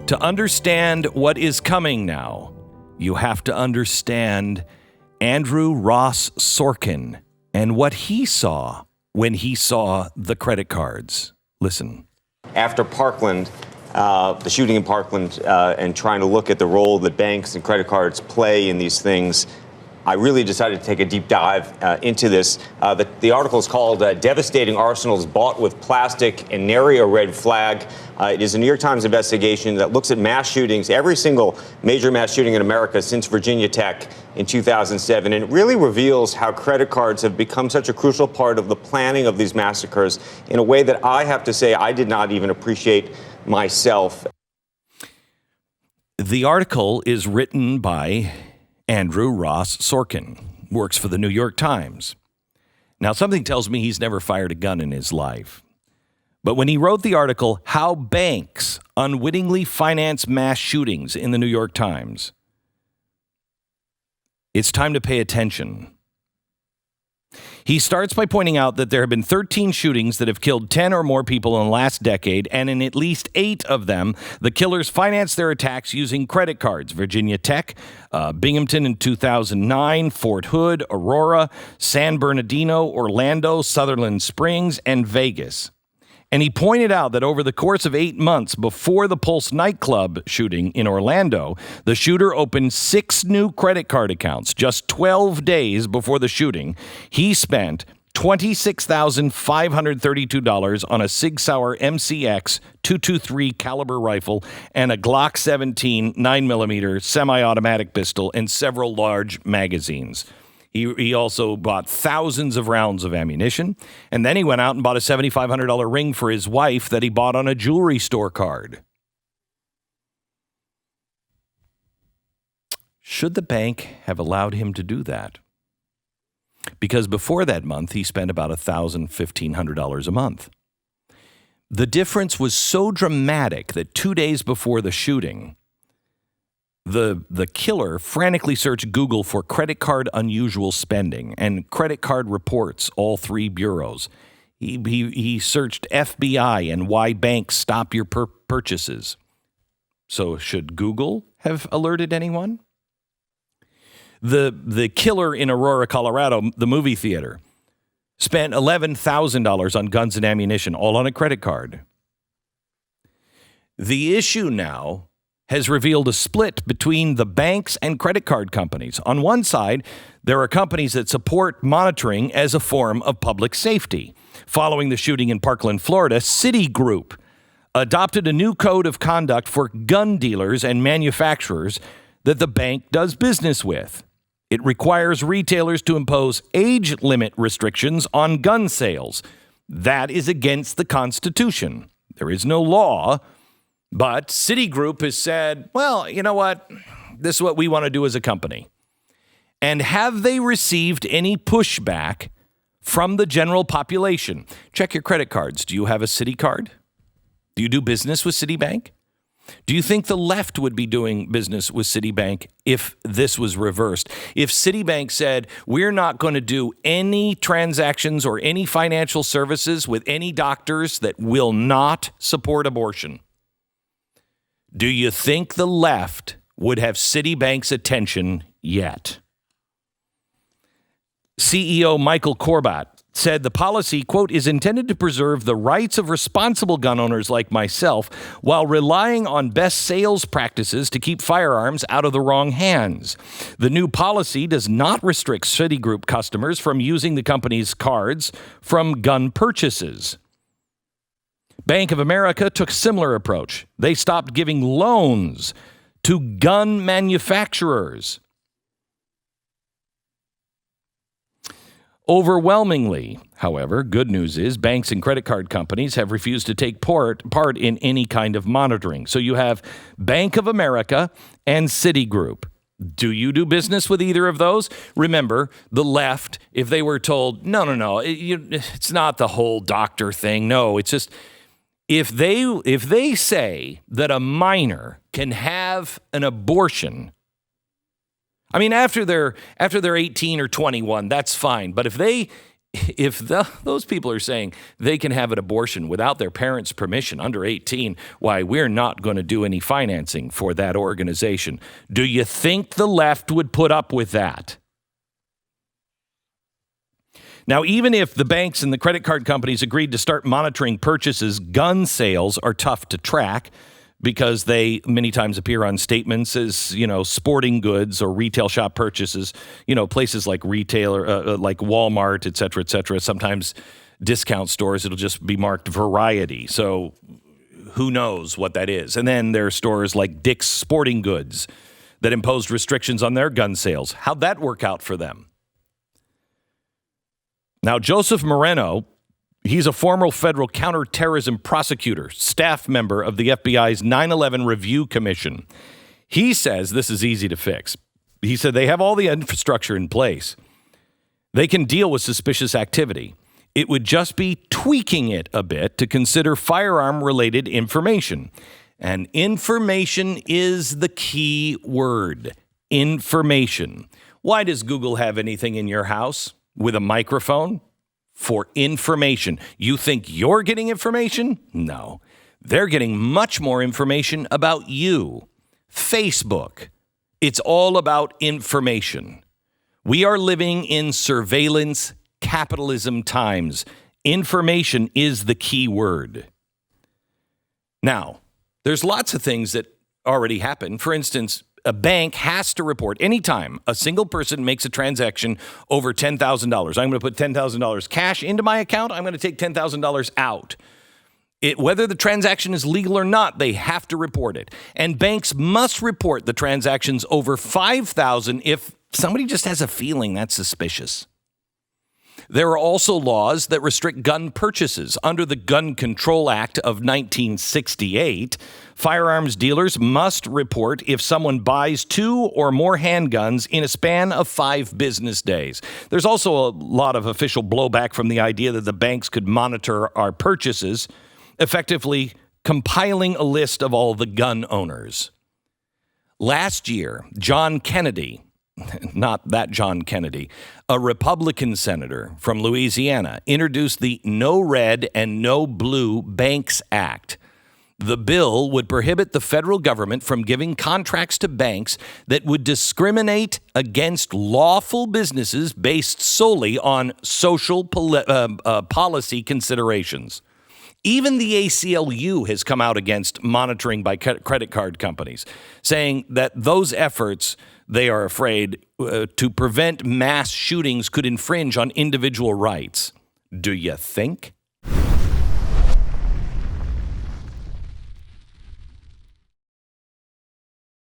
To understand what is coming now, you have to understand Andrew Ross Sorkin and what he saw when he saw the credit cards. Listen. After Parkland, the shooting in Parkland, and trying to look at the role that banks and credit cards play in these things, I really decided to take a deep dive into this. The article is called Devastating Arsenals Bought with Plastic and Nary a Red Flag. It is a New York Times investigation that looks at mass shootings, every single major mass shooting in America since Virginia Tech in 2007. And it really reveals how credit cards have become such a crucial part of the planning of these massacres in a way that I have to say I did not even appreciate myself. The article is written by Andrew Ross Sorkin, works for the New York Times. Now, something tells me he's never fired a gun in his life. But when he wrote the article, How Banks Unwittingly Finance Mass Shootings in the New York Times, it's time to pay attention. He starts by pointing out that there have been 13 shootings that have killed 10 or more people in the last decade, and in at least 8 of them, the killers financed their attacks using credit cards. Virginia Tech, Binghamton in 2009, Fort Hood, Aurora, San Bernardino, Orlando, Sutherland Springs, and Vegas. And he pointed out that over the course of 8 months before the Pulse nightclub shooting in Orlando, the shooter opened 6 new credit card accounts. Just 12 days before the shooting, he spent $26,532 on a Sig Sauer MCX .223 caliber rifle and a Glock 17 9mm semi-automatic pistol and several large magazines. He also bought thousands of rounds of ammunition, and then he went out and bought a $7,500 ring for his wife that he bought on a jewelry store card. Should the bank have allowed him to do that? Because before that month, he spent about $1,000, $1,500 a month. The difference was so dramatic that 2 days before the shooting, the killer frantically searched Google for credit card unusual spending and credit card reports, all 3 bureaus. He searched FBI and why banks stop your purchases. So should Google have alerted anyone? The killer in Aurora, Colorado, the movie theater, spent $11,000 on guns and ammunition, all on a credit card. The issue now has revealed a split between the banks and credit card companies. On one side, there are companies that support monitoring as a form of public safety. Following the shooting in Parkland, Florida, Citigroup adopted a new code of conduct for gun dealers and manufacturers that the bank does business with. It requires retailers to impose age limit restrictions on gun sales. That is against the Constitution. There is no law. But Citigroup has said, well, you know what? This is what we want to do as a company. And have they received any pushback from the general population? Check your credit cards. Do you have a Citi card? Do you do business with Citibank? Do you think the left would be doing business with Citibank if this was reversed? If Citibank said, we're not going to do any transactions or any financial services with any doctors that will not support abortion, do you think the left would have Citibank's attention yet? CEO Michael Corbat said the policy, quote, is intended to preserve the rights of responsible gun owners like myself while relying on best sales practices to keep firearms out of the wrong hands. The new policy does not restrict Citigroup customers from using the company's cards from gun purchases. Bank of America took a similar approach. They stopped giving loans to gun manufacturers. Overwhelmingly, however, good news is banks and credit card companies have refused to take part in any kind of monitoring. So you have Bank of America and Citigroup. Do you do business with either of those? Remember, the left, if they were told, no, it's not the whole doctor thing. No, it's just if they say that a minor can have an abortion, I mean, after they're 18 or 21, that's fine. But if if those people are saying they can have an abortion without their parents' permission under 18, why, we're not going to do any financing for that organization. Do you think the left would put up with that? Now, even if the banks and the credit card companies agreed to start monitoring purchases, gun sales are tough to track because they many times appear on statements as, sporting goods or retail shop purchases, places like retailer, like Walmart, et cetera, sometimes discount stores, it'll just be marked variety. So who knows what that is? And then there are stores like Dick's Sporting Goods that imposed restrictions on their gun sales. How'd that work out for them? Now, Joseph Moreno, he's a former federal counterterrorism prosecutor, staff member of the FBI's 9/11 Review Commission. He says this is easy to fix. He said they have all the infrastructure in place. They can deal with suspicious activity. It would just be tweaking it a bit to consider firearm-related information. And information is the key word. Information. Why does Google have anything in your house with a microphone? For information. You think you're getting information? No. They're getting much more information about you. Facebook. It's all about information. We are living in surveillance capitalism times. Information is the key word. Now, there's lots of things that already happen. For instance, a bank has to report anytime a single person makes a transaction over $10,000. I'm going to put $10,000 cash into my account. I'm going to take $10,000 out. Whether the transaction is legal or not, they have to report it. And banks must report the transactions over $5,000 if somebody just has a feeling that's suspicious. There are also laws that restrict gun purchases. Under the Gun Control Act of 1968, firearms dealers must report if someone buys 2 or more handguns in a span of 5 business days. There's also a lot of official blowback from the idea that the banks could monitor our purchases, effectively compiling a list of all the gun owners. Last year, John Kennedy, not that John Kennedy, a Republican senator from Louisiana, introduced the No Red and No Blue Banks Act. The bill would prohibit the federal government from giving contracts to banks that would discriminate against lawful businesses based solely on social policy considerations. Even the ACLU has come out against monitoring by credit card companies, saying that those efforts, they are afraid, to prevent mass shootings could infringe on individual rights. Do you think?